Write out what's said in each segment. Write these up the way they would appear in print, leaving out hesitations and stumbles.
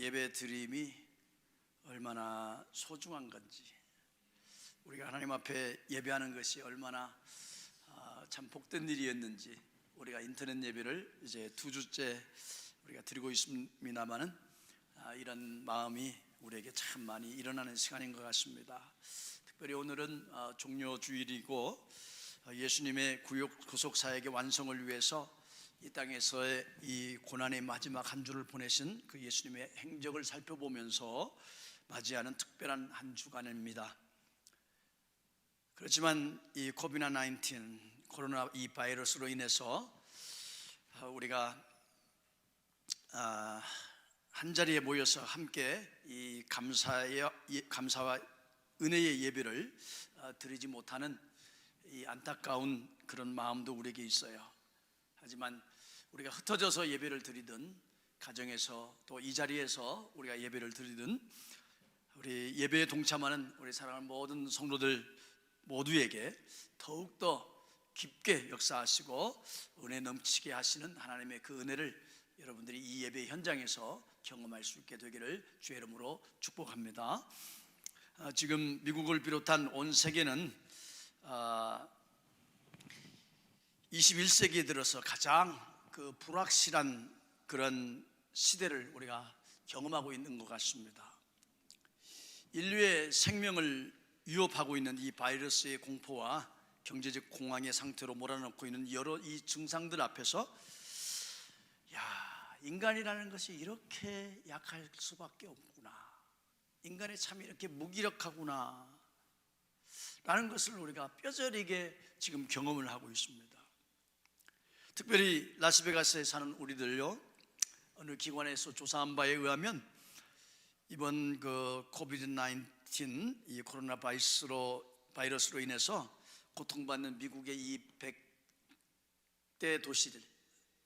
예배 드림이 얼마나 소중한 건지, 우리가 하나님 앞에 예배하는 것이 얼마나 참 복된 일이었는지, 우리가 인터넷 예배를 이제 2주째 우리가 드리고 있습니다만은 이런 마음이 우리에게 참 많이 일어나는 시간인 것 같습니다. 특별히 오늘은 종료 주일이고 예수님의 구속 사역의 완성을 위해서 이 땅에서의 이 고난의 마지막 한 주를 보내신 그 예수님의 행적을 살펴보면서 맞이하는 특별한 한 주간입니다. 그렇지만 이 코비드-19 코로나 이 바이러스로 인해서 우리가 한 자리에 모여서 함께 이 감사와 은혜의 예배를 드리지 못하는 이 안타까운 그런 마음도 우리에게 있어요. 하지만 우리가 흩어져서 예배를 드리든 가정에서 또 이 자리에서 우리가 예배를 드리든 우리 예배에 동참하는 우리 사랑하는 모든 성도들 모두에게 더욱더 깊게 역사하시고 은혜 넘치게 하시는 하나님의 그 은혜를 여러분들이 이 예배 현장에서 경험할 수 있게 되기를 주의 이름으로 축복합니다. 지금 미국을 비롯한 온 세계는 21세기에 들어서 가장 그 불확실한 그런 시대를 우리가 경험하고 있는 것 같습니다. 인류의 생명을 위협하고 있는 이 바이러스의 공포와 경제적 공황의 상태로 몰아넣고 있는 여러 이 증상들 앞에서 인간이라는 것이 이렇게 약할 수밖에 없구나, 인간의 참이 이렇게 무기력하구나 라는 것을 우리가 뼈저리게 지금 경험을 하고 있습니다. 특별히 라스베가스에 사는 우리들요, 어느 기관에서 조사한 바에 의하면 이번 그 코비드-19 이 코로나 바이러스로 인해서 고통받는 미국의 이 100대 도시들,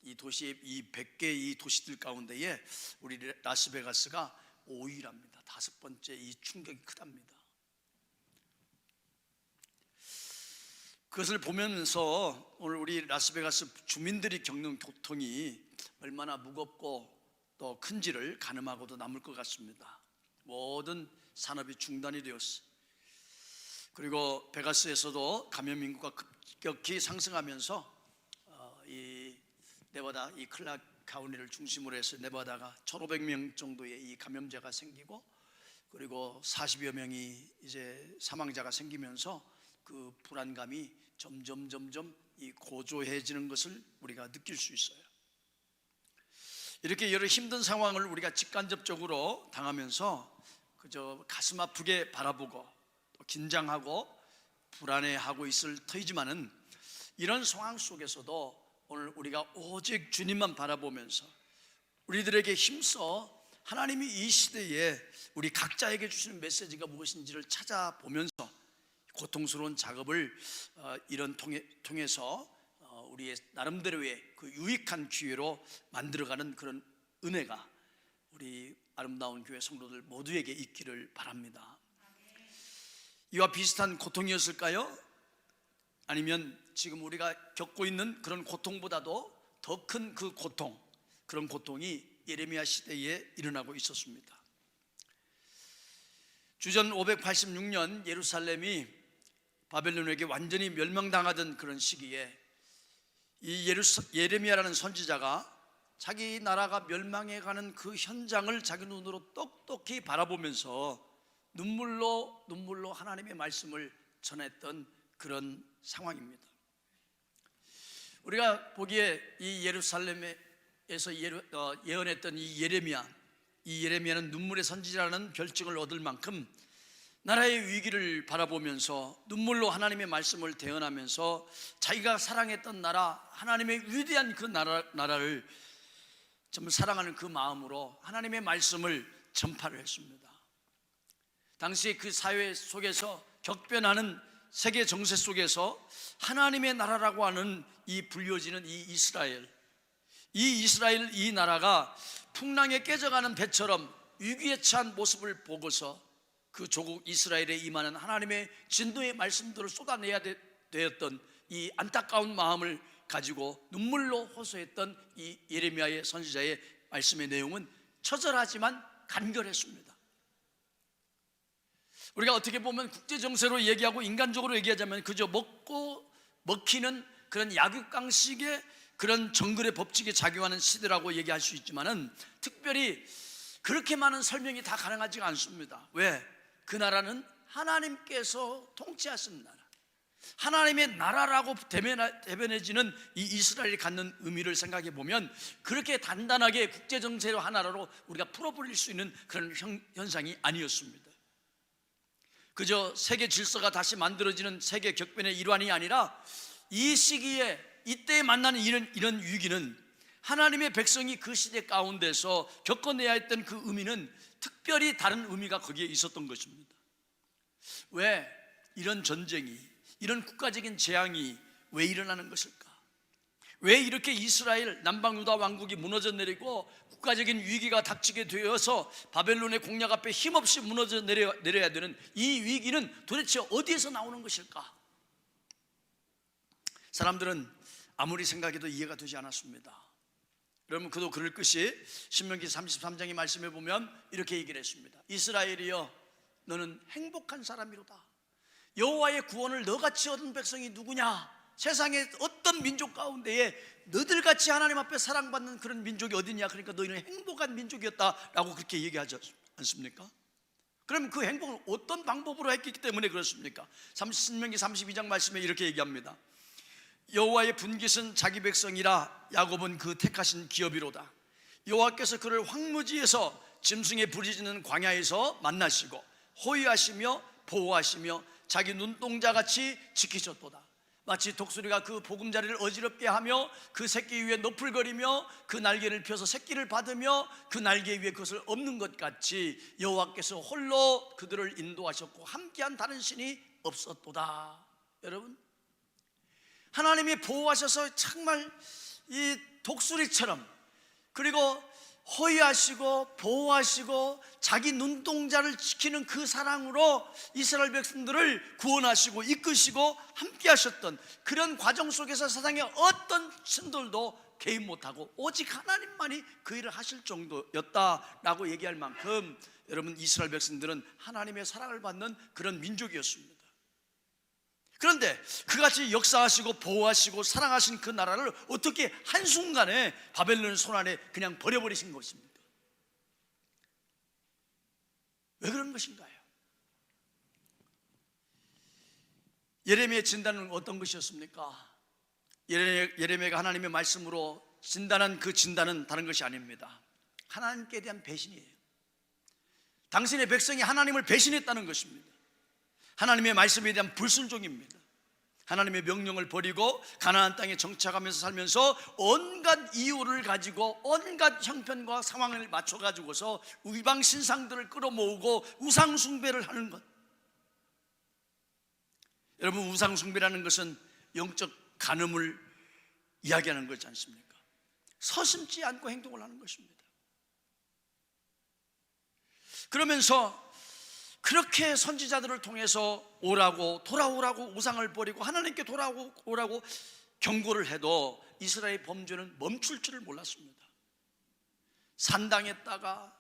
이 100개 이 도시들 가운데에 우리 라스베가스가 5위랍니다. 5번째 이 충격이 크답니다. 그것을 보면서 오늘 우리 라스베가스 주민들이 겪는 고통이 얼마나 무겁고 또 큰지를 가늠하고도 남을 것 같습니다. 모든 산업이 중단이 되었어. 그리고 베가스에서도 감염 인구가 급격히 상승하면서 이 네바다 이 클락 카운티를 중심으로 해서 네바다가 1,500명 정도의 이 감염자가 생기고, 그리고 40여 명이 이제 사망자가 생기면서 그 불안감이 점점 이 고조해지는 것을 우리가 느낄 수 있어요. 이렇게 여러 힘든 상황을 우리가 직간접적으로 당하면서 그저 가슴 아프게 바라보고 또 긴장하고 불안해하고 있을 터이지만은, 이런 상황 속에서도 오늘 우리가 오직 주님만 바라보면서 우리들에게 힘써 하나님이 이 시대에 우리 각자에게 주시는 메시지가 무엇인지를 찾아보면서 고통스러운 작업을 이런 통해서 우리의 나름대로의 그 유익한 기회로 만들어가는 그런 은혜가 우리 아름다운 교회 성도들 모두에게 있기를 바랍니다. 이와 비슷한 고통이었을까요? 아니면 지금 우리가 겪고 있는 그런 고통보다도 더 큰 그 고통, 그런 고통이 예레미야 시대에 일어나고 있었습니다. 주전 586년 예루살렘이 바벨론에게 완전히 멸망당하던 그런 시기에 이 예레미야라는 선지자가 자기 나라가 멸망해가는 그 현장을 자기 눈으로 똑똑히 바라보면서 눈물로 하나님의 말씀을 전했던 그런 상황입니다. 우리가 보기에 이 예루살렘에서 예언했던 이 예레미야는 눈물의 선지자라는 별칭을 얻을 만큼 나라의 위기를 바라보면서 눈물로 하나님의 말씀을 대언하면서 자기가 사랑했던 나라, 하나님의 위대한 그 나라를 정말 사랑하는 그 마음으로 하나님의 말씀을 전파를 했습니다. 당시 그 사회 속에서 격변하는 세계 정세 속에서 하나님의 나라라고 하는 이 불려지는 이 이스라엘 이 나라가 풍랑에 깨져가는 배처럼 위기에 처한 모습을 보고서 그 조국 이스라엘에 임하는 하나님의 진노의 말씀들을 쏟아내야 되었던 이 안타까운 마음을 가지고 눈물로 호소했던 이 예레미야의 선지자의 말씀의 내용은 처절하지만 간결했습니다. 우리가 어떻게 보면 국제정세로 얘기하고 인간적으로 얘기하자면 그저 먹고 먹히는 그런 약육강식의 그런 정글의 법칙에 작용하는 시대라고 얘기할 수 있지만은 특별히 그렇게 많은 설명이 다 가능하지가 않습니다. 왜? 그 나라는 하나님께서 통치하신 나라, 하나님의 나라라고 대변해지는 이 이스라엘이 갖는 의미를 생각해 보면 그렇게 단단하게 국제정세로 하나로 우리가 풀어버릴 수 있는 그런 현상이 아니었습니다. 그저 세계 질서가 다시 만들어지는 세계 격변의 일환이 아니라 이 시기에 이때에 만나는 이런 위기는 하나님의 백성이 그 시대 가운데서 겪어내야 했던 그 의미는 특별히 다른 의미가 거기에 있었던 것입니다. 왜 이런 전쟁이, 이런 국가적인 재앙이 왜 일어나는 것일까? 왜 이렇게 이스라엘 남방유다 왕국이 무너져 내리고 국가적인 위기가 닥치게 되어서 바벨론의 공략 앞에 힘없이 무너져 내려야 되는 이 위기는 도대체 어디에서 나오는 것일까? 사람들은 아무리 생각해도 이해가 되지 않았습니다. 여러분, 그도 그럴 것이 신명기 33장의 말씀에 보면 이렇게 얘기를 했습니다. 이스라엘이여, 너는 행복한 사람이로다. 여호와의 구원을 너같이 얻은 백성이 누구냐? 세상의 어떤 민족 가운데에 너들같이 하나님 앞에 사랑받는 그런 민족이 어디냐? 그러니까 너희는 행복한 민족이었다라고 그렇게 얘기하지 않습니까? 그럼 그 행복을 어떤 방법으로 했기 때문에 그렇습니까? 신명기 32장 말씀에 이렇게 얘기합니다. 여호와의 분깃은 자기 백성이라 야곱은 그 택하신 기업이로다. 여호와께서 그를 황무지에서 짐승의 부르짖는 광야에서 만나시고 호위하시며 보호하시며 자기 눈동자같이 지키셨도다. 마치 독수리가 그 보금자리를 어지럽게 하며 그 새끼 위에 너풀거리며 그 날개를 펴서 새끼를 받으며 그 날개 위에 그것을 엎는 것 같이 여호와께서 홀로 그들을 인도하셨고 함께한 다른 신이 없었도다. 여러분, 하나님이 보호하셔서 정말 이 독수리처럼, 그리고 호위하시고 보호하시고 자기 눈동자를 지키는 그 사랑으로 이스라엘 백성들을 구원하시고 이끄시고 함께 하셨던 그런 과정 속에서 세상의 어떤 신들도 개입 못하고 오직 하나님만이 그 일을 하실 정도였다라고 얘기할 만큼 여러분, 이스라엘 백성들은 하나님의 사랑을 받는 그런 민족이었습니다. 그런데 그같이 역사하시고 보호하시고 사랑하신 그 나라를 어떻게 한순간에 바벨론 손 안에 그냥 버려버리신 것입니까? 왜 그런 것인가요? 예레미야의 진단은 어떤 것이었습니까? 예레미야가 하나님의 말씀으로 진단한 그 진단은 다른 것이 아닙니다. 하나님께 대한 배신이에요. 당신의 백성이 하나님을 배신했다는 것입니다. 하나님의 말씀에 대한 불순종입니다. 하나님의 명령을 버리고 가나안 땅에 정착하면서 살면서 온갖 이유를 가지고 온갖 형편과 상황을 맞춰가지고서 이방 신상들을 끌어모으고 우상 숭배를 하는 것. 여러분, 우상 숭배라는 것은 영적 간음을 이야기하는 거지 않습니까? 서슴지 않고 행동을 하는 것입니다. 그러면서 그렇게 선지자들을 통해서 돌아오라고 우상을 버리고 하나님께 돌아오라고 경고를 해도 이스라엘 범죄는 멈출 줄을 몰랐습니다. 산당에다가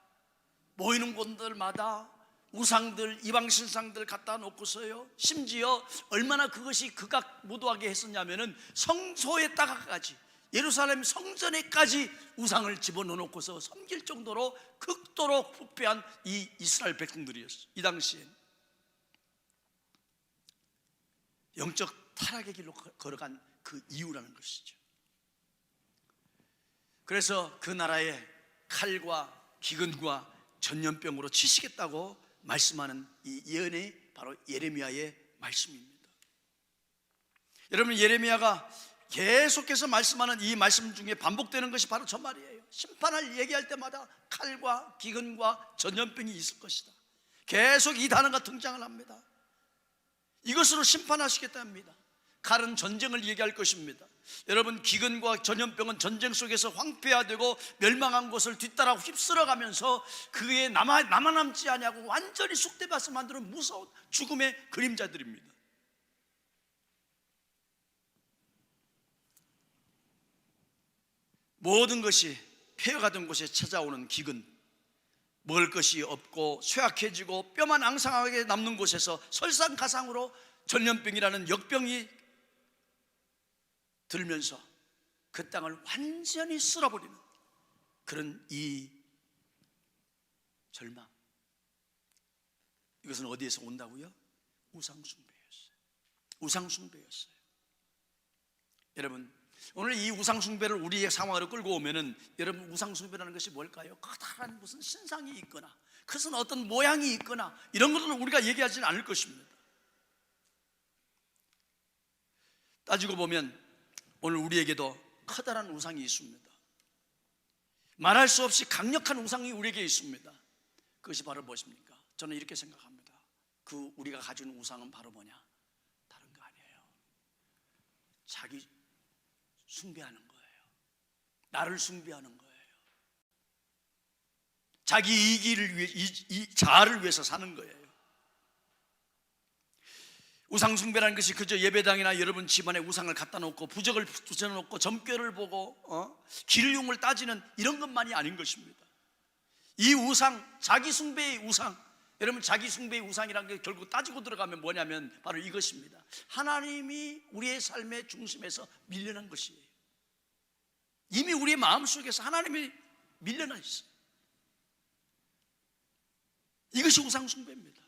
모이는 곳들마다 우상들, 이방신상들 갖다 놓고서요, 심지어 얼마나 그것이 극악무도하게 했었냐면은 성소에다가까지, 예루살렘 성전에까지 우상을 집어넣어놓고서 섬길 정도로 극도로 부패한 이 이스라엘 백성들이었어요. 이 당시엔 영적 타락의 길로 걸어간 그 이유라는 것이죠. 그래서 그 나라에 칼과 기근과 전염병으로 치시겠다고 말씀하는 이 예언이 바로 예레미야의 말씀입니다. 여러분, 예레미야가 계속해서 말씀하는 이 말씀 중에 반복되는 것이 바로 저 말이에요. 심판을 얘기할 때마다 칼과 기근과 전염병이 있을 것이다. 계속 이 단어가 등장을 합니다. 이것으로 심판하시겠다 합니다. 칼은 전쟁을 얘기할 것입니다. 여러분, 기근과 전염병은 전쟁 속에서 황폐화되고 멸망한 것을 뒤따라 휩쓸어가면서 그에 남아남지 아니하고 완전히 쑥대밭을 만드는 무서운 죽음의 그림자들입니다. 모든 것이 폐허가 된 곳에 찾아오는 기근, 먹을 것이 없고 쇠약해지고 뼈만 앙상하게 남는 곳에서 설상가상으로 전염병이라는 역병이 들면서 그 땅을 완전히 쓸어버리는 그런 이 절망, 이것은 어디에서 온다고요? 우상숭배였어요. 우상숭배였어요. 여러분, 오늘 이 우상숭배를 우리의 상황으로 끌고 오면은, 여러분, 우상숭배라는 것이 뭘까요? 커다란 무슨 신상이 있거나 그것은 어떤 모양이 있거나 이런 것들은 우리가 얘기하지는 않을 것입니다. 따지고 보면 오늘 우리에게도 커다란 우상이 있습니다. 말할 수 없이 강력한 우상이 우리에게 있습니다. 그것이 바로 무엇입니까? 저는 이렇게 생각합니다. 그 우리가 가진 우상은 바로 뭐냐? 다른 거 아니에요. 자기 숭배하는 거예요. 나를 숭배하는 거예요. 자기 이기를 위해, 자아를 위해서 사는 거예요. 우상 숭배라는 것이 그저 예배당이나 여러분 집안에 우상을 갖다 놓고 부적을 붙여놓고 점괘를 보고 기름용을 따지는 이런 것만이 아닌 것입니다. 이 우상, 자기 숭배의 우상, 여러분, 자기 숭배의 우상이라는 게 결국 따지고 들어가면 뭐냐면 바로 이것입니다. 하나님이 우리의 삶의 중심에서 밀려난 것이에요. 이미 우리의 마음속에서 하나님이 밀려나 있어요. 이것이 우상 숭배입니다.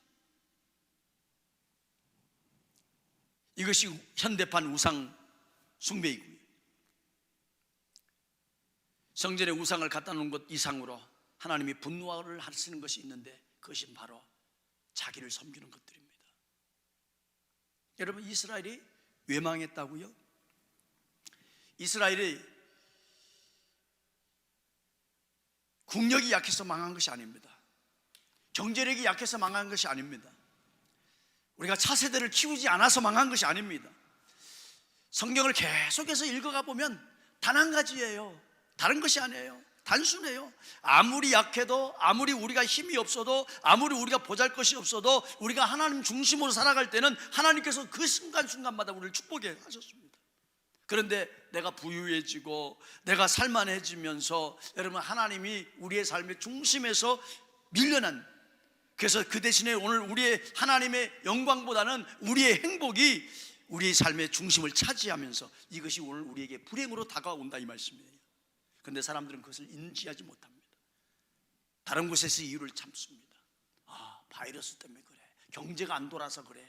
이것이 현대판 우상 숭배이고요. 성전에 우상을 갖다 놓은 것 이상으로 하나님이 분노를 하시는 것이 있는데, 그것이 바로 자기를 섬기는 것들입니다. 여러분, 이스라엘이 왜 망했다고요? 이스라엘이 국력이 약해서 망한 것이 아닙니다. 경제력이 약해서 망한 것이 아닙니다. 우리가 차세대를 키우지 않아서 망한 것이 아닙니다. 성경을 계속해서 읽어가 보면 단 한 가지예요. 다른 것이 아니에요. 단순해요. 아무리 약해도, 아무리 우리가 힘이 없어도, 아무리 우리가 보잘것이 없어도 우리가 하나님 중심으로 살아갈 때는 하나님께서 그 순간순간마다 우리를 축복해 하셨습니다. 그런데 내가 부유해지고 내가 살만해지면서, 여러분, 하나님이 우리의 삶의 중심에서 밀려난, 그래서 그 대신에 오늘 우리의 하나님의 영광보다는 우리의 행복이 우리의 삶의 중심을 차지하면서 이것이 오늘 우리에게 불행으로 다가온다, 이 말씀이에요. 그런데 사람들은 그것을 인지하지 못합니다. 다른 곳에서 이유를 참습니다. 바이러스 때문에 그래, 경제가 안 돌아서 그래,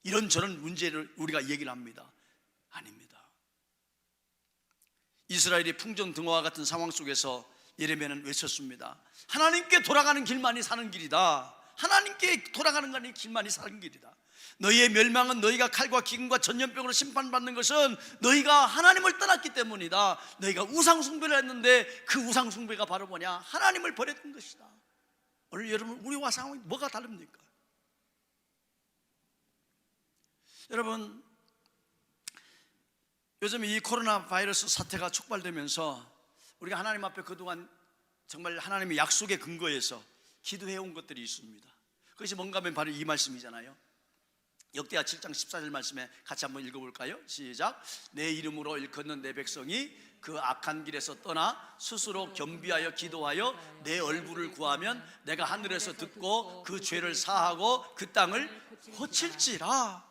이런저런 문제를 우리가 얘기를 합니다. 아닙니다. 이스라엘이 풍전등화와 같은 상황 속에서 예레미야는 외쳤습니다. 하나님께 돌아가는 길만이 사는 길이다. 하나님께 돌아가는 길만이 사는 길이다. 너희의 멸망은 너희가 칼과 기근과 전염병으로 심판받는 것은 너희가 하나님을 떠났기 때문이다. 너희가 우상숭배를 했는데 그 우상숭배가 바로 뭐냐? 하나님을 버렸던 것이다. 오늘 여러분, 우리와 상황이 뭐가 다릅니까? 여러분, 요즘 이 코로나 바이러스 사태가 촉발되면서 우리가 하나님 앞에 그동안 정말 하나님의 약속에 근거해서 기도해온 것들이 있습니다. 그것이 뭔가 하면 바로 이 말씀이잖아요. 역대하 7장 14절 말씀에 같이 한번 읽어볼까요? 시작. 내 이름으로 일컫는 내 백성이 그 악한 길에서 떠나 스스로 겸비하여 기도하여 내 얼굴을 구하면 내가 하늘에서 듣고 그 죄를 사하고 그 땅을 고칠지라.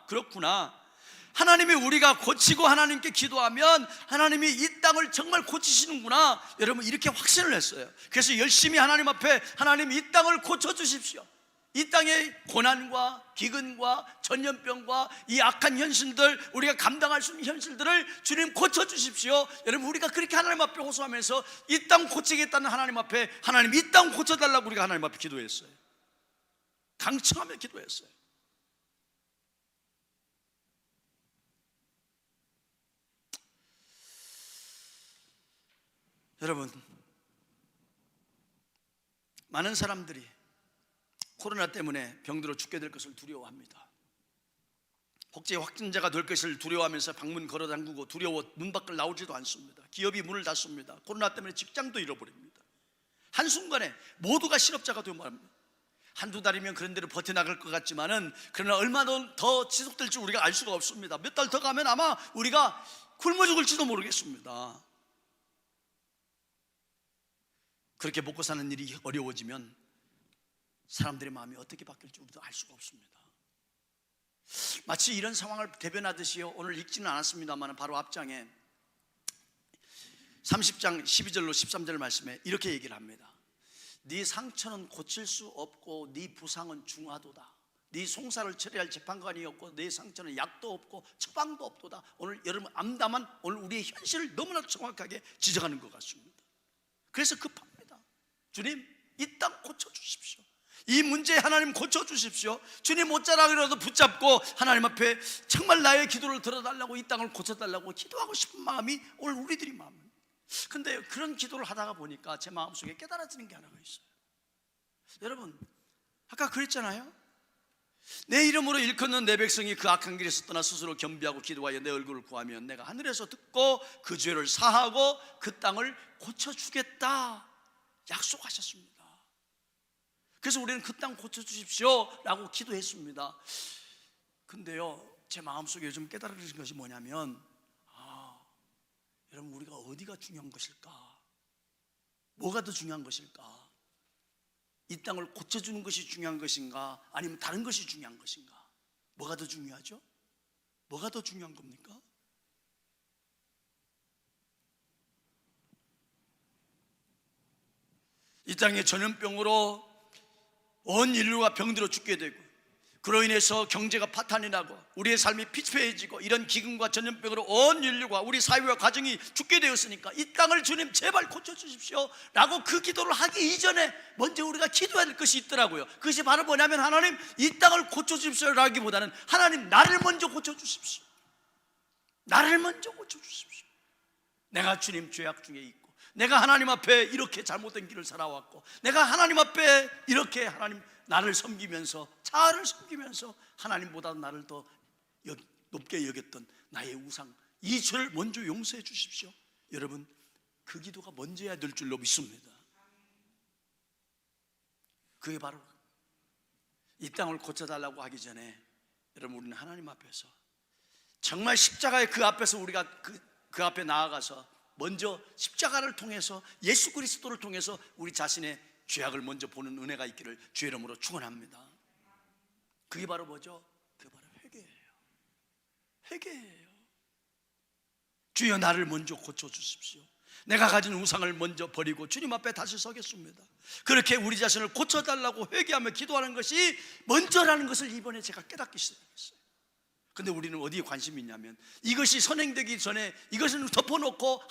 그렇구나. 하나님이 우리가 고치고 하나님께 기도하면 하나님이 이 땅을 정말 고치시는구나, 여러분, 이렇게 확신을 했어요. 그래서 열심히 하나님 앞에, 하나님 이 땅을 고쳐주십시오. 이 땅의 고난과 기근과 전염병과 이 악한 현실들, 우리가 감당할 수 있는 현실들을 주님 고쳐주십시오. 여러분, 우리가 그렇게 하나님 앞에 호소하면서 이 땅 고치겠다는 하나님 앞에, 하나님 이 땅 고쳐달라고 우리가 하나님 앞에 기도했어요. 강청하며 기도했어요. 여러분, 많은 사람들이 코로나 때문에 병들어 죽게 될 것을 두려워합니다. 혹시 확진자가 될 것을 두려워하면서 방문 걸어 잠그고 두려워 문 밖을 나오지도 않습니다. 기업이 문을 닫습니다. 코로나 때문에 직장도 잃어버립니다. 한순간에 모두가 실업자가 되고 말합니다. 한두 달이면 그런 대로 버텨나갈 것 같지만은, 그러나 얼마나 더 지속될지 우리가 알 수가 없습니다. 몇 달 더 가면 아마 우리가 굶어 죽을지도 모르겠습니다. 그렇게 먹고 사는 일이 어려워지면 사람들의 마음이 어떻게 바뀔지 우리도 알 수가 없습니다. 마치 이런 상황을 대변하듯이요, 오늘 읽지는 않았습니다만 바로 앞장에 30장 12절로 13절 말씀에 이렇게 얘기를 합니다. 네 상처는 고칠 수 없고 네 부상은 중하도다. 네 송사를 처리할 재판관이 없고 네 상처는 약도 없고 처방도 없도다. 오늘 여러분 암담한 오늘 우리의 현실을 너무나 정확하게 지적하는 것 같습니다. 그래서 급합니다. 주님, 이 땅 고쳐주십시오. 이 문제 하나님 고쳐주십시오. 주님 못자락이라도 붙잡고 하나님 앞에 정말 나의 기도를 들어달라고, 이 땅을 고쳐달라고 기도하고 싶은 마음이 오늘 우리들이 마음입니다. 근데 그런 기도를 하다가 보니까 제 마음속에 깨달아지는 게 하나가 있어요. 여러분, 아까 그랬잖아요. 내 이름으로 일컫는 내 백성이 그 악한 길에서 떠나 스스로 겸비하고 기도하여 내 얼굴을 구하면 내가 하늘에서 듣고 그 죄를 사하고 그 땅을 고쳐주겠다 약속하셨습니다. 그래서 우리는 그 땅 고쳐주십시오 라고 기도했습니다. 근데요, 제 마음속에 요즘 깨달아지는 것이 뭐냐면, 여러분, 우리가 어디가 중요한 것일까? 뭐가 더 중요한 것일까? 이 땅을 고쳐주는 것이 중요한 것인가? 아니면 다른 것이 중요한 것인가? 뭐가 더 중요하죠? 뭐가 더 중요한 겁니까? 이 땅에 전염병으로 온 인류가 병들어 죽게 되고, 그로 인해서 경제가 파탄이 나고 우리의 삶이 피폐해지고, 이런 기근과 전염병으로 온 인류가, 우리 사회와 가정이 죽게 되었으니까 이 땅을 주님 제발 고쳐주십시오 라고 그 기도를 하기 이전에 먼저 우리가 기도해야 될 것이 있더라고요. 그것이 바로 뭐냐면, 하나님 이 땅을 고쳐주십시오 라기보다는 하나님 나를 먼저 고쳐주십시오. 나를 먼저 고쳐주십시오. 내가 주님 죄악 중에 있고, 내가 하나님 앞에 이렇게 잘못된 길을 살아왔고, 내가 하나님 앞에 이렇게 하나님 나를 섬기면서, 자아를 섬기면서 하나님보다 나를 더 높게 여겼던 나의 우상, 이 죄를 먼저 용서해 주십시오. 여러분, 그 기도가 먼저 해야 될 줄로 믿습니다. 그게 바로 이 땅을 고쳐달라고 하기 전에 여러분, 우리는 하나님 앞에서 정말 십자가의 그 앞에서 우리가 그 앞에 나아가서 먼저 십자가를 통해서, 예수 그리스도를 통해서 우리 자신의 죄악을 먼저 보는 은혜가 있기를 주의 이름으로 축원합니다. 그게 바로 뭐죠? 그게 바로 회개예요. 회개예요. 주여 나를 먼저 고쳐주십시오. 내가 가진 우상을 먼저 버리고 주님 앞에 다시 서겠습니다. 그렇게 우리 자신을 고쳐달라고 회개하며 기도하는 것이 먼저라는 것을 이번에 제가 깨닫기 시작했어요. 근데 우리는 어디에 관심이 있냐면, 이것이 선행되기 전에 이것을 덮어놓고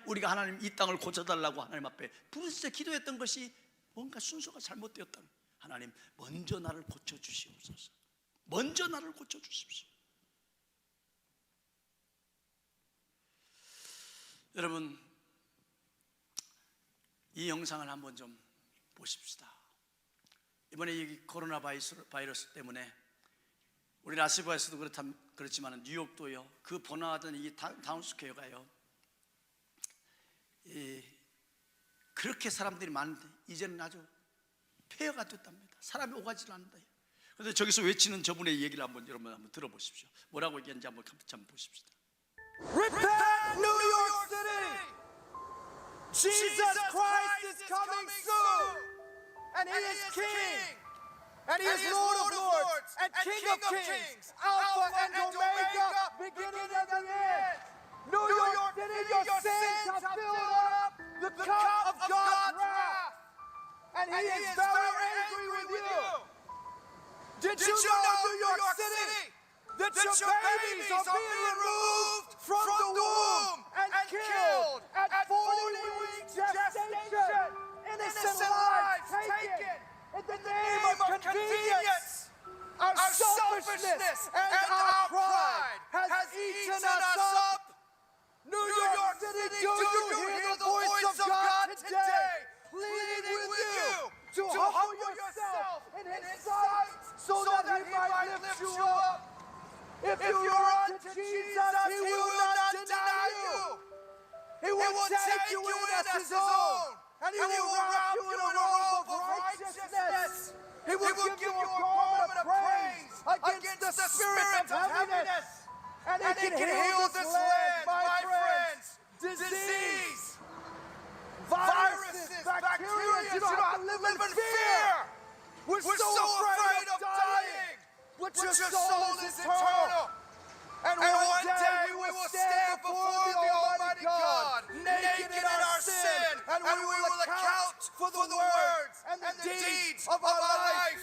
우리가 하나님 이 땅을 고쳐달라고 하나님 앞에 부르짖어 기도했던 것이 뭔가 순서가 잘못되었다. 하나님 먼저 나를 고쳐주시옵소서. 먼저 나를 고쳐주십시오. 여러분, 이 영상을 한번 좀 보십시다. 이번에 이 코로나 바이러스 때문에 우리 라스베가스도 그렇지만 뉴욕도요, 그 번화하던 이 타운스퀘어가요, 그렇게 사람들이 많은데 이제는 아주 폐허가 됐답니다. 사람이 오가지를 않는다. 그런데 저기서 외치는 저분의 얘기를 여러분 한번 들어보십시오. 뭐라고 얘기하는지 한번 보십시다. Repent, New York City! Jesus Christ is coming soon! And He is King! And He is Lord of Lords! And King of Kings! Alpha and Omega! Beginning and the end! New York City, your sins have filled up the cup of God's wrath! And He is very angry with you! Did you know, New York City, that your babies are being removed from the womb and killed at 40 weeks gestation? Innocent lives taken in the name of convenience. Our selfishness and our pride has eaten us up. New York City, do you hear the voice of God today, pleading with you to humble yourself in His sight so that He might lift you up? If you run to Jesus, He will not deny you. He will take you in as His own, and He will wrap you in a robe of righteousness. He will give you a garment of praise against the spirit of heaviness. And He can heal this land, my friends. Disease, viruses, bacteria, for the words and the deeds of our life.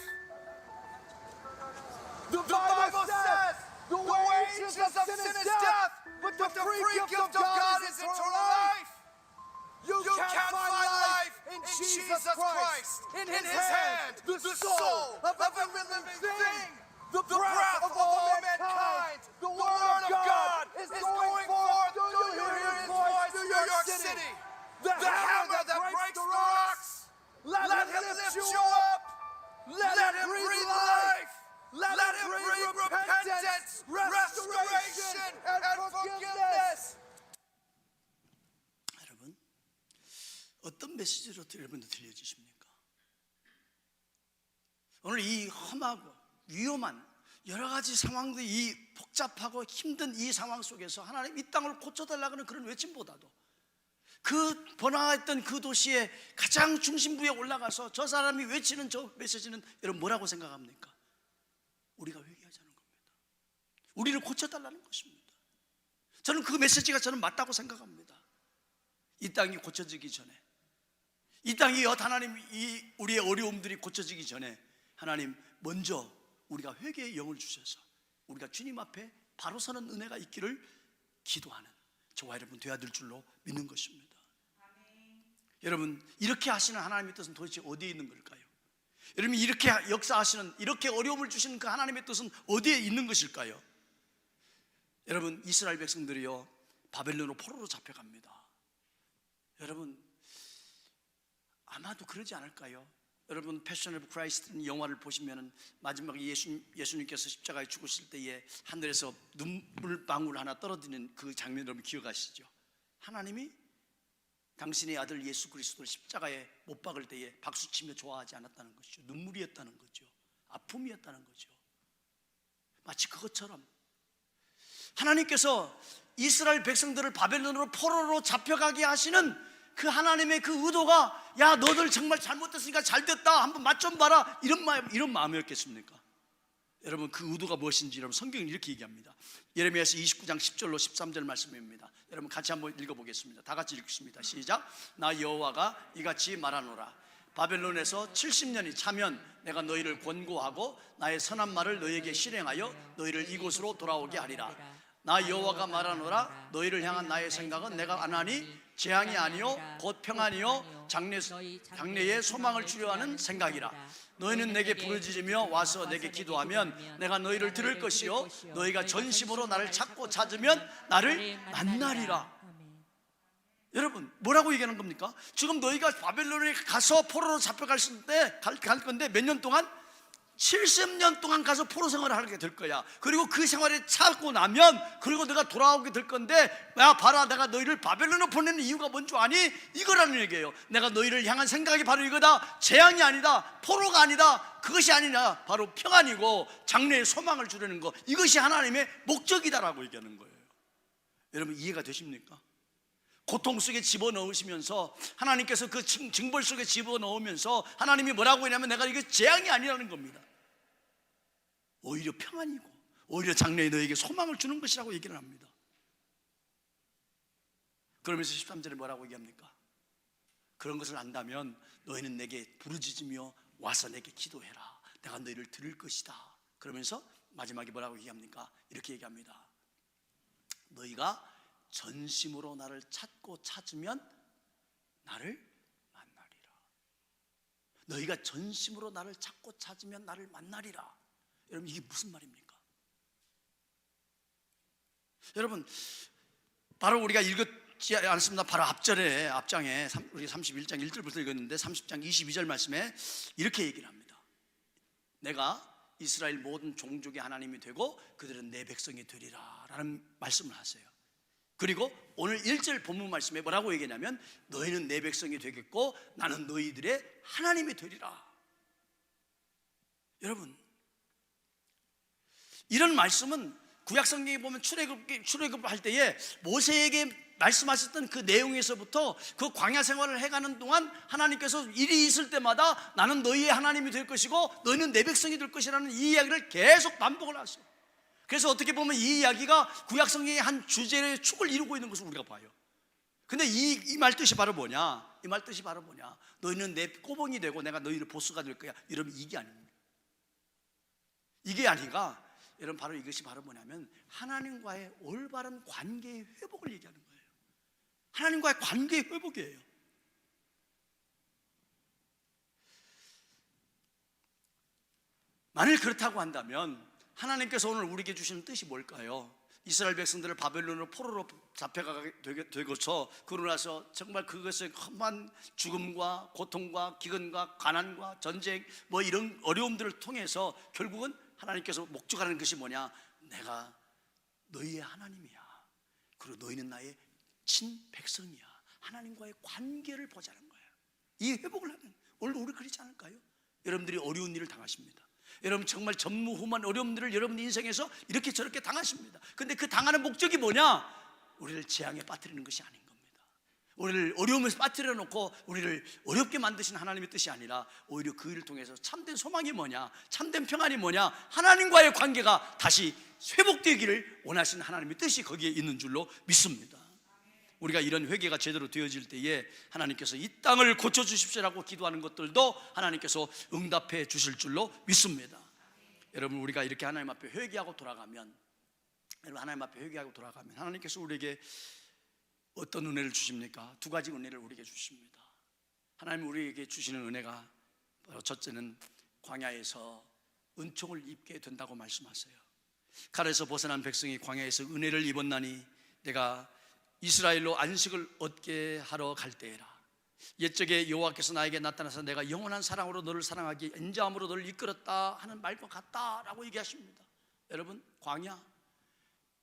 The Bible says the wages of sin is death, but the free gift of God is eternal life. You can't find life in Jesus Christ. In His hand, the soul of every living thing, the breath of all mankind. The Word of God is going forth. Do you hear His voice through New York City? The hammer that breaks the rocks. Let Him lift you up. Let Him breathe life. Let Him bring repentance, restoration, and forgiveness. 여러분, 어떤 메시지로 여러분들 들려주십니까? 오늘 이 험하고 위험한 여러 가지 상황들이 이 복잡하고 힘든 이 상황 속에서 하나님 이 땅을 고쳐달라고 하는 그런 외침보다도 그 번화했던 그 도시의 가장 중심부에 올라가서 저 사람이 외치는 저 메시지는 여러분 뭐라고 생각합니까? 우리가 회개하자는 겁니다. 우리를 고쳐달라는 것입니다. 저는 그 메시지가 저는 맞다고 생각합니다. 이 땅이 고쳐지기 전에, 이 땅이 하나님 이 우리의 어려움들이 고쳐지기 전에 하나님 먼저 우리가 회개의 영을 주셔서 우리가 주님 앞에 바로 서는 은혜가 있기를 기도하는 저와 여러분 되어야 될 줄로 믿는 것입니다. 여러분, 이렇게 하시는 하나님의 뜻은 도대체 어디에 있는 걸까요? 여러분, 이렇게 역사하시는, 이렇게 어려움을 주시는 그 하나님의 뜻은 어디에 있는 것일까요? 여러분, 이스라엘 백성들이요 바벨론으로 포로로 잡혀갑니다. 여러분, 아마도 그러지 않을까요? 여러분, 패션 오브 크라이스트 영화를 보시면 마지막에 예수님께서 십자가에 죽으실 때에 하늘에서 눈물방울 하나 떨어지는 그 장면 여러분 기억하시죠? 하나님이 당신의 아들 예수 그리스도를 십자가에 못 박을 때에 박수치며 좋아하지 않았다는 것이죠. 눈물이었다는 거죠. 아픔이었다는 거죠. 마치 그것처럼 하나님께서 이스라엘 백성들을 바벨론으로 포로로 잡혀가게 하시는 그 하나님의 그 의도가, 야 너들 정말 잘못됐으니까 잘됐다 한번 맛 좀 봐라, 이런 마음이었겠습니까? 여러분, 그 의도가 무엇인지 여러분 성경은 이렇게 얘기합니다. 예레미야서 29장 10절로 13절 말씀입니다. 여러분 같이 한번 읽어보겠습니다. 다 같이 읽습니다. 시작. 나 여호와가 이같이 말하노라. 바벨론에서 70년이 차면 내가 너희를 권고하고 나의 선한 말을 너희에게 실행하여 너희를 이곳으로 돌아오게 하리라. 나 여호와가 말하노라. 너희를 향한 나의 생각은 내가 안 하니 재앙이 아니요 곧 평안이요 장래의 소망을 주려 하는 생각이라. 너희는 내게 부르짖으며 와서 내게 기도하면 내가 너희를 들을 것이요 너희가 전심으로 나를 찾고 찾으면 나를 만나리라. 여러분, 뭐라고 얘기하는 겁니까? 지금 너희가 바벨론에 가서 포로로 잡혀갈 때 갈 건데 몇 년 동안? 70년 동안 가서 포로 생활을 하게 될 거야. 그리고 그 생활에 차고 나면 그리고 내가 돌아오게 될 건데, 야 봐라, 내가 너희를 바벨론으로 보내는 이유가 뭔 줄 아니? 이거라는 얘기예요. 내가 너희를 향한 생각이 바로 이거다. 재앙이 아니다, 포로가 아니다, 그것이 아니라 바로 평안이고 장래의 소망을 주려는 거, 이것이 하나님의 목적이다라고 얘기하는 거예요. 여러분, 이해가 되십니까? 고통 속에 집어넣으시면서 하나님께서 그 징벌 속에 집어넣으면서 하나님이 뭐라고 하냐면 내가 이게 재앙이 아니라는 겁니다. 오히려 평안이고 오히려 장래에 너에게 소망을 주는 것이라고 얘기를 합니다. 그러면서 13절에 뭐라고 얘기합니까? 그런 것을 안다면 너희는 내게 부르짖으며 와서 내게 기도해라. 내가 너희를 들을 것이다. 그러면서 마지막에 뭐라고 얘기합니까? 이렇게 얘기합니다. 너희가 전심으로 나를 찾고 찾으면 나를 만나리라. 너희가 전심으로 나를 찾고 찾으면 나를 만나리라. 여러분, 이게 무슨 말입니까? 여러분, 바로 우리가 읽었지 않습니다. 바로 앞장에 우리 31장 1절부터 읽었는데 30장 22절 말씀에 이렇게 얘기를 합니다. 내가 이스라엘 모든 종족의 하나님이 되고 그들은 내 백성이 되리라 라는 말씀을 하세요. 그리고 오늘 1절 본문 말씀에 뭐라고 얘기하냐면 너희는 내 백성이 되겠고 나는 너희들의 하나님이 되리라. 여러분, 이런 말씀은 구약 성경에 보면 출애굽할 때에 모세에게 말씀하셨던 그 내용에서부터 그 광야 생활을 해가는 동안 하나님께서 일이 있을 때마다 나는 너희의 하나님이 될 것이고 너희는 내 백성이 될 것이라는 이 이야기를 계속 반복을 하세요. 그래서 어떻게 보면 이 이야기가 구약 성경의 한 주제의 축을 이루고 있는 것을 우리가 봐요. 근데 이 말 뜻이 바로 뭐냐? 이 말 뜻이 바로 뭐냐? 너희는 내 꼬봉이 되고 내가 너희를 보수가 될 거야. 여러분, 이게 아닙니다. 이게 아니라 여러분, 바로 이것이 바로 뭐냐면 하나님과의 올바른 관계의 회복을 얘기하는 거예요. 하나님과의 관계의 회복이에요. 만일 그렇다고 한다면 하나님께서 오늘 우리에게 주시는 뜻이 뭘까요? 이스라엘 백성들을 바벨론으로 포로로 잡혀가게 되고서 그러고 나서 정말 그것의 험한 죽음과 고통과 기근과 가난과 전쟁 뭐 이런 어려움들을 통해서 결국은 하나님께서 목적하는 것이 뭐냐? 내가 너희의 하나님이야. 그리고 너희는 나의 친백성이야. 하나님과의 관계를 보자는 거예요. 이 회복을 하는, 오늘 우리 그렇지 않을까요? 여러분들이 어려운 일을 당하십니다. 여러분 정말 전무후무한 어려움들을 여러분 인생에서 이렇게 저렇게 당하십니다. 근데 그 당하는 목적이 뭐냐? 우리를 재앙에 빠뜨리는 것이 아닌 겁니다. 우리를 어려움에서 빠뜨려 놓고 우리를 어렵게 만드신 하나님의 뜻이 아니라 오히려 그 일을 통해서 참된 소망이 뭐냐? 참된 평안이 뭐냐? 하나님과의 관계가 다시 회복되기를 원하시는 하나님의 뜻이 거기에 있는 줄로 믿습니다. 우리가 이런 회개가 제대로 되어질 때에 하나님께서 이 땅을 고쳐주십시오라고 기도하는 것들도 하나님께서 응답해 주실 줄로 믿습니다. 여러분, 우리가 이렇게 하나님 앞에 회개하고 돌아가면, 하나님께서 우리에게 어떤 은혜를 주십니까? 두 가지 은혜를 우리에게 주십니다. 하나님 우리에게 주시는 은혜가 바로 첫째는 광야에서 은총을 입게 된다고 말씀하세요. 칼에서 벗어난 백성이 광야에서 은혜를 입었나니 내가 이스라엘로 안식을 얻게 하러 갈 때에라. 옛적에 여호와께서 나에게 나타나서 내가 영원한 사랑으로 너를 사랑하기 인자함으로 너를 이끌었다 하는 말과 같다라고 얘기하십니다. 여러분, 광야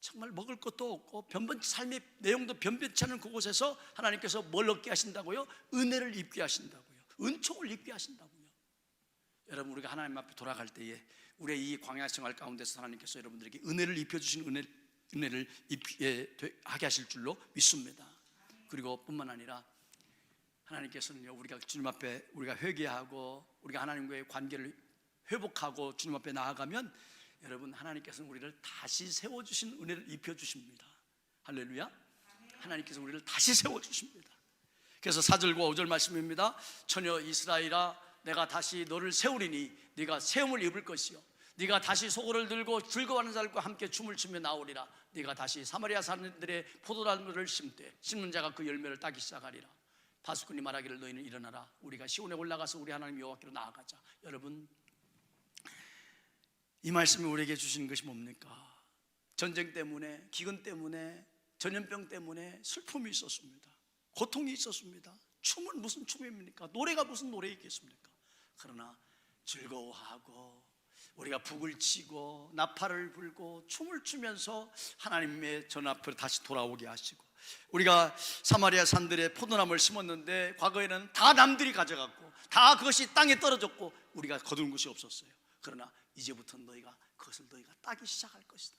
정말 먹을 것도 없고 삶의 내용도 변변치 않은 그곳에서 하나님께서 뭘 얻게 하신다고요? 은혜를 입게 하신다고요. 은총을 입게 하신다고요. 여러분, 우리가 하나님 앞에 돌아갈 때에 우리의 이 광야 생활 가운데서 하나님께서 여러분들에게 은혜를 입혀주신 은혜를 입게 하게 하실 줄로 믿습니다. 그리고 뿐만 아니라 하나님께서는요, 우리가 주님 앞에 우리가 회개하고 우리가 하나님과의 관계를 회복하고 주님 앞에 나아가면 여러분, 하나님께서는 우리를 다시 세워주신 은혜를 입혀주십니다. 할렐루야. 하나님께서 우리를 다시 세워주십니다. 그래서 4절과 5절 말씀입니다. 처녀 이스라엘아, 내가 다시 너를 세우리니 네가 세움을 입을 것이요 네가 다시 소고를 들고 즐거워하는 자들과 함께 춤을 추며 나오리라. 네가 다시 사마리아 사람들의 포도나무를 심되 심는 자가 그 열매를 따기 시작하리라. 바수꾼이 말하기를 너희는 일어나라. 우리가 시온에 올라가서 우리 하나님 여호와께로 나아가자. 여러분, 이 말씀이 우리에게 주시는 것이 뭡니까? 전쟁 때문에, 기근 때문에, 전염병 때문에 슬픔이 있었습니다. 고통이 있었습니다. 춤은 무슨 춤입니까? 노래가 무슨 노래이겠습니까? 그러나 즐거워하고 우리가 북을 치고 나팔을 불고 춤을 추면서 하나님의 전 앞으로 다시 돌아오게 하시고, 우리가 사마리아 산들에 포도나무를 심었는데 과거에는 다 남들이 가져갔고 다 그것이 땅에 떨어졌고 우리가 거둔 것이 없었어요. 그러나 이제부터 그것을 너희가 따기 시작할 것이다.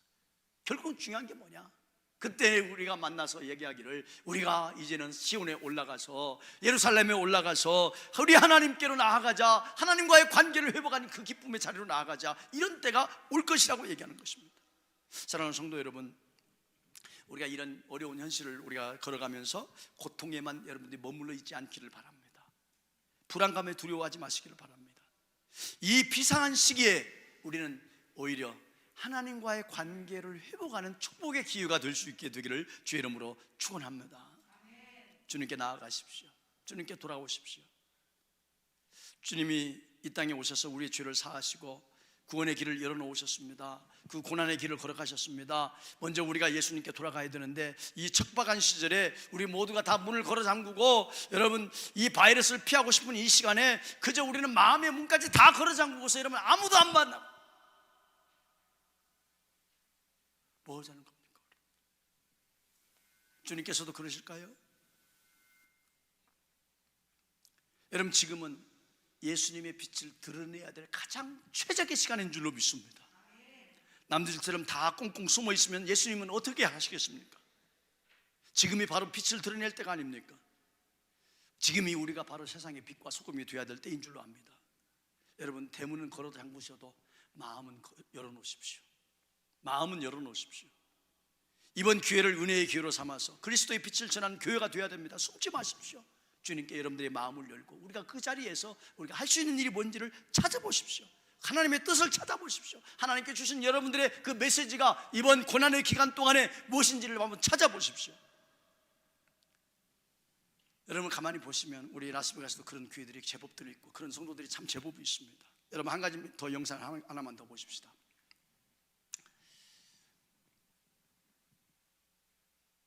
결국은 중요한 게 뭐냐? 그때 우리가 만나서 얘기하기를 우리가 이제는 시온에 올라가서 예루살렘에 올라가서 우리 하나님께로 나아가자, 하나님과의 관계를 회복하는 그 기쁨의 자리로 나아가자, 이런 때가 올 것이라고 얘기하는 것입니다. 사랑하는 성도 여러분, 우리가 이런 어려운 현실을 우리가 걸어가면서 고통에만 여러분들이 머물러 있지 않기를 바랍니다. 불안감에 두려워하지 마시기를 바랍니다. 이 비상한 시기에 우리는 오히려 하나님과의 관계를 회복하는 축복의 기회가 될 수 있게 되기를 주의 이름으로 축원합니다. 주님께 나아가십시오. 주님께 돌아오십시오. 주님이 이 땅에 오셔서 우리의 죄를 사하시고 구원의 길을 열어놓으셨습니다. 그 고난의 길을 걸어가셨습니다. 먼저 우리가 예수님께 돌아가야 되는데 이 척박한 시절에 우리 모두가 다 문을 걸어 잠그고, 여러분 이 바이러스를 피하고 싶은 이 시간에 그저 우리는 마음의 문까지 다 걸어 잠그고서 여러분 아무도 안 만나고 뭐 하자는 겁니까? 주님께서도 그러실까요? 여러분, 지금은 예수님의 빛을 드러내야 될 가장 최적의 시간인 줄로 믿습니다. 남들처럼 다 꽁꽁 숨어 있으면 예수님은 어떻게 하시겠습니까? 지금이 바로 빛을 드러낼 때가 아닙니까? 지금이 우리가 바로 세상의 빛과 소금이 되어야 될 때인 줄로 압니다. 여러분, 대문은 걸어 잠그셔도 마음은 열어놓으십시오. 마음은 열어놓으십시오. 이번 기회를 은혜의 기회로 삼아서 그리스도의 빛을 전하는 교회가 되어야 됩니다. 숨지 마십시오. 주님께 여러분들의 마음을 열고 우리가 그 자리에서 우리가 할 수 있는 일이 뭔지를 찾아보십시오. 하나님의 뜻을 찾아보십시오. 하나님께 주신 여러분들의 그 메시지가 이번 고난의 기간 동안에 무엇인지를 한번 찾아보십시오. 여러분 가만히 보시면 우리 라스베가스도 그런 교회들이 제법들이 있고 그런 성도들이 참 제법이 있습니다. 여러분 한 가지 더 영상 하나만 더 보십시다.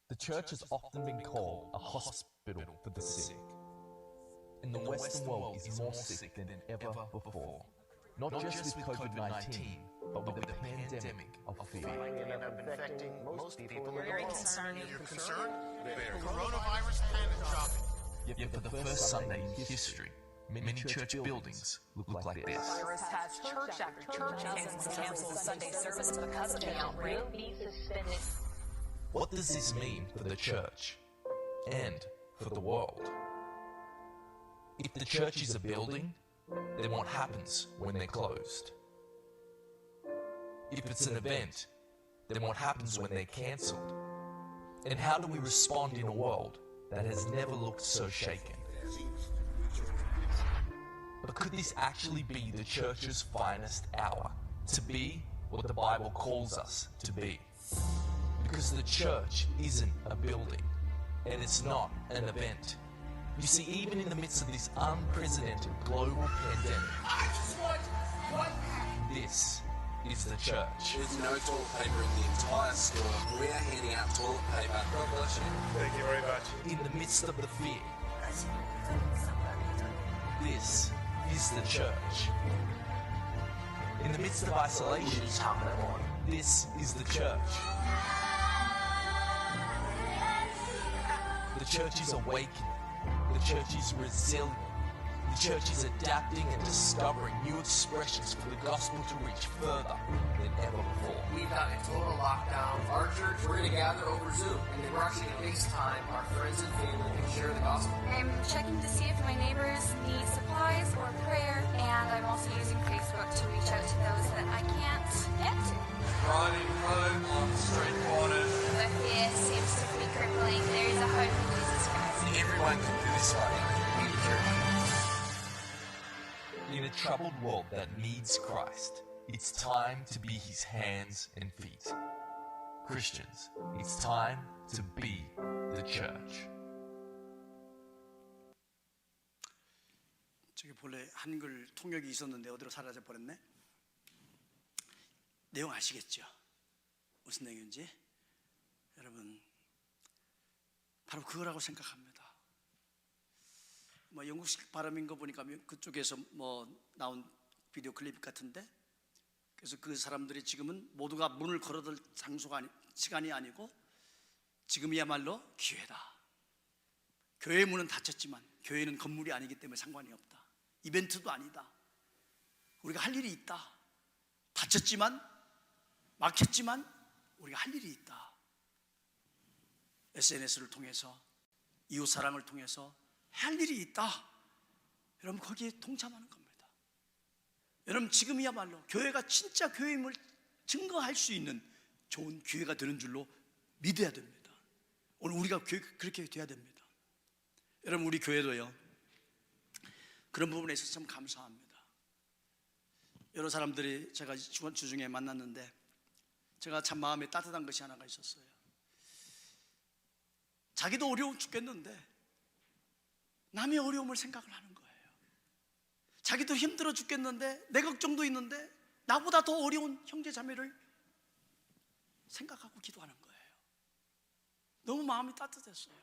The church has often been called a hospital for the sick. And the Western world is more sick than ever before. Not just with COVID-19, but with the pandemic of fear. Infecting most people in the Very world. concerned. You're concerned? Coronavirus panic shopping. Yet for the first Sunday in history, many church buildings look like this. Virus has church after church cancel Sunday service because of the outbreak. What does this mean for the church and for the world? If the church is a building, then what happens when they're closed? If it's an event, then what happens when they're cancelled? And how do we respond in a world that has never looked so shaken? But could this actually be the church's finest hour? To be what the Bible calls us to be? Because the church isn't a building, and it's not an event. You see, even in the midst of this unprecedented global pandemic, this is the church. There's no toilet paper in the entire store. We're handing out toilet paper. God bless you. Thank you very much. In the midst of the fear, this is the church. In the midst of isolation, this is the church. The church is awakening. The church is resilient. The church is adapting and discovering new expressions for the gospel to reach further than ever before. We've got a total lockdown. Our church, we're going to gather over Zoom. And then we're actually going to FaceTime our friends and family and share the gospel. I'm checking to see if my neighbors need supplies or prayer, and I'm also using Facebook to reach out to those that I can't get to. Riding home on street corners. The fear seems to be crippling. There is a hope in Jesus Christ. Everyone can do this right now. We the church. In a troubled world that needs Christ, it's time to be his hands and feet. Christians, it's time to be the church. 저기 본래 한글 통역이 있었는데 어디로 사라져 버렸네. 내용 아시겠죠? 무슨 내용인지? 여러분 바로 그거라고 생각합니다. 뭐 영국식 발음인 거 보니까 그쪽에서 뭐 나온 비디오 클립 같은데, 그래서 그 사람들이 지금은 모두가 문을 걸어들 장소가 시간이 아니고 지금이야말로 기회다. 교회의 문은 닫혔지만 교회는 건물이 아니기 때문에 상관이 없다. 이벤트도 아니다. 우리가 할 일이 있다. 닫혔지만 막혔지만 우리가 할 일이 있다. SNS를 통해서 이웃사랑을 통해서 할 일이 있다. 여러분 거기에 동참하는 겁니다. 여러분 지금이야말로 교회가 진짜 교회임을 증거할 수 있는 좋은 기회가 되는 줄로 믿어야 됩니다. 오늘 우리가 그렇게 돼야 됩니다. 여러분 우리 교회도요 그런 부분에 있어서 참 감사합니다. 여러 사람들이 제가 주중에 만났는데 제가 참 마음에 따뜻한 것이 하나가 있었어요. 자기도 어려워 죽겠는데 남의 어려움을 생각을 하는 거예요. 자기도 힘들어 죽겠는데 내 걱정도 있는데 나보다 더 어려운 형제 자매를 생각하고 기도하는 거예요. 너무 마음이 따뜻했어요.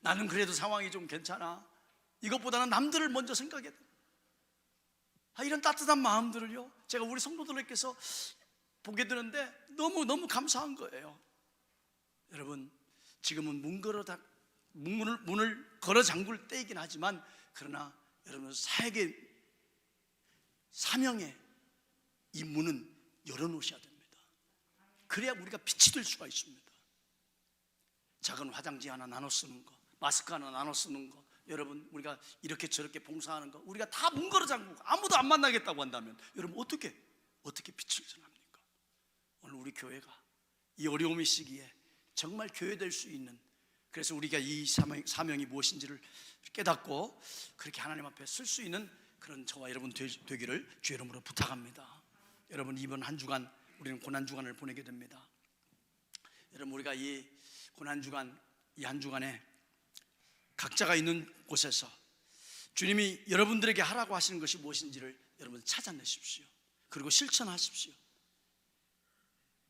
나는 그래도 상황이 좀 괜찮아. 이것보다는 남들을 먼저 생각해야 돼. 이런 따뜻한 마음들을요 제가 우리 성도들께서 보게 되는데 너무 감사한 거예요. 여러분 지금은 문을 걸어 잠글 때이긴 하지만 그러나 여러분 사역의 사명에 이 문은 열어놓으셔야 됩니다. 그래야 우리가 빛이 될 수가 있습니다. 작은 화장지 하나 나눠 쓰는 거, 마스크 하나 나눠 쓰는 거, 여러분 우리가 이렇게 저렇게 봉사하는 거 우리가 다 문 걸어 잠그고 아무도 안 만나겠다고 한다면 여러분 어떻게 빛을 전합니까? 오늘 우리 교회가 이 어려움의 시기에 정말 교회될 수 있는, 그래서 우리가 이 사명이 무엇인지를 깨닫고 그렇게 하나님 앞에 쓸 수 있는 그런 저와 여러분 되기를 주의 이름으로 부탁합니다. 여러분, 이번 한 주간 우리는 고난주간을 보내게 됩니다. 여러분, 우리가 이 고난주간, 이 한 주간에 각자가 있는 곳에서 주님이 여러분들에게 하라고 하시는 것이 무엇인지를 여러분 찾아내십시오. 그리고 실천하십시오.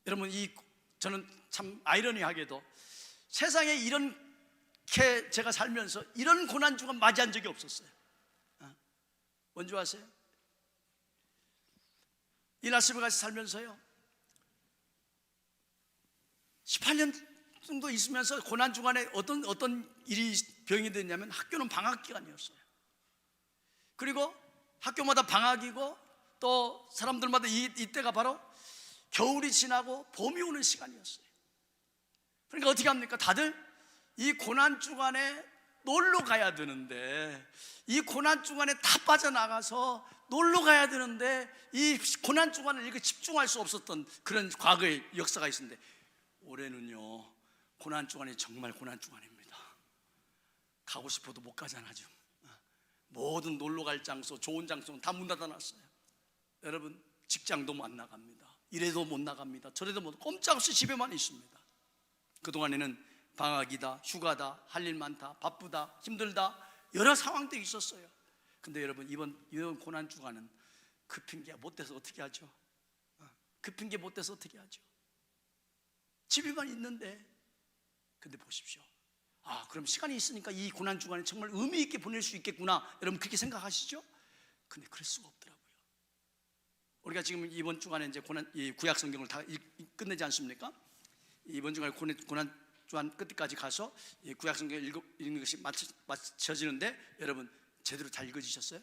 여러분, 저는 참 아이러니하게도 세상에 이렇게 제가 살면서 이런 고난주간 맞이한 적이 없었어요. 뭔지 아세요? 이 라스베가스 살면서요 18년 정도 있으면서 고난주간에 어떤 일이 병이 됐냐면, 학교는 방학 기간이었어요. 그리고 학교마다 방학이고 또 사람들마다 이때가 바로 겨울이 지나고 봄이 오는 시간이었어요. 그러니까 어떻게 합니까? 다들 이 고난주간에 놀러 가야 되는데, 이 고난주간에 다 빠져나가서 놀러 가야 되는데, 이 고난주간을 이렇게 집중할 수 없었던 그런 과거의 역사가 있었는데, 올해는요 고난주간이 정말 고난주간입니다. 가고 싶어도 못 가잖아. 좀 모든 놀러 갈 장소, 좋은 장소는 다 문 닫아놨어요. 여러분, 직장도 못 나갑니다. 이래도 못 나갑니다. 저래도 못, 꼼짝없이 집에만 있습니다. 그동안에는 방학이다, 휴가다, 할 일 많다, 바쁘다, 힘들다, 여러 상황들이 있었어요. 근데 여러분, 이번 고난주간은 그 핑계가 못 돼서 어떻게 하죠? 그 핑계 못 돼서 어떻게 하죠? 집에만 있는데. 근데 보십시오, 그럼 시간이 있으니까 이 고난주간에 정말 의미 있게 보낼 수 있겠구나, 여러분 그렇게 생각하시죠? 근데 그럴 수가 없더라고요. 우리가 지금 이번 주간에 이제 이 구약 성경을 다 끝내지 않습니까? 이번 주간에 고난주간 끝까지 가서 이 구약 성경을 읽는 것이 맞춰지는데, 여러분 제대로 잘 읽어지셨어요?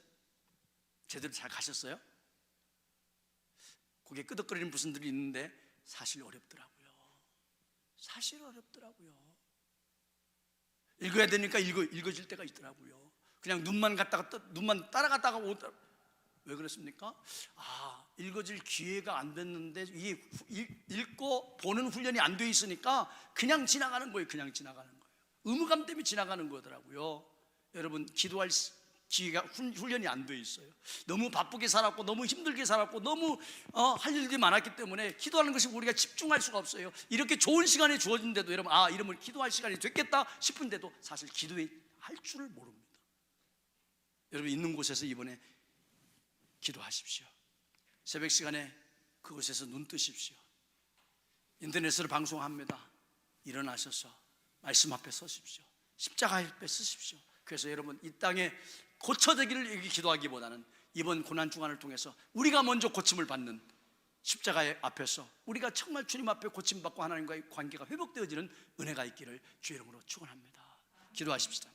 제대로 잘 가셨어요? 그게 끄덕거리는 부분들이 있는데 사실 어렵더라고요. 사실 어렵더라고요. 읽어야 되니까 읽어질 때가 있더라고요. 그냥 눈만 따라갔다가 오더라고요. 왜 그렇습니까? 읽어질 기회가 안 됐는데, 읽고 보는 훈련이 안 돼 있으니까 그냥 지나가는 거예요. 그냥 지나가는 거예요. 의무감 때문에 지나가는 거더라고요. 여러분, 기도할 기회가 훈련이 안 돼 있어요. 너무 바쁘게 살았고 너무 힘들게 살았고 너무 할 일이 많았기 때문에 기도하는 것이 우리가 집중할 수가 없어요. 이렇게 좋은 시간이 주어진데도 여러분, 이러면 기도할 시간이 됐겠다 싶은데도 사실 기도할 줄을 모릅니다. 여러분, 있는 곳에서 이번에 기도하십시오. 새벽 시간에 그곳에서 눈 뜨십시오. 인터넷으로 방송합니다. 일어나셔서 말씀 앞에 서십시오. 십자가 앞에 서십시오. 그래서 여러분, 이 땅에 고쳐되기를 기도하기보다는 이번 고난주간을 통해서 우리가 먼저 고침을 받는 십자가의 앞에서 우리가 정말 주님 앞에 고침받고 하나님과의 관계가 회복되어지는 은혜가 있기를 주의 이름으로 축원합니다. 기도하십시다.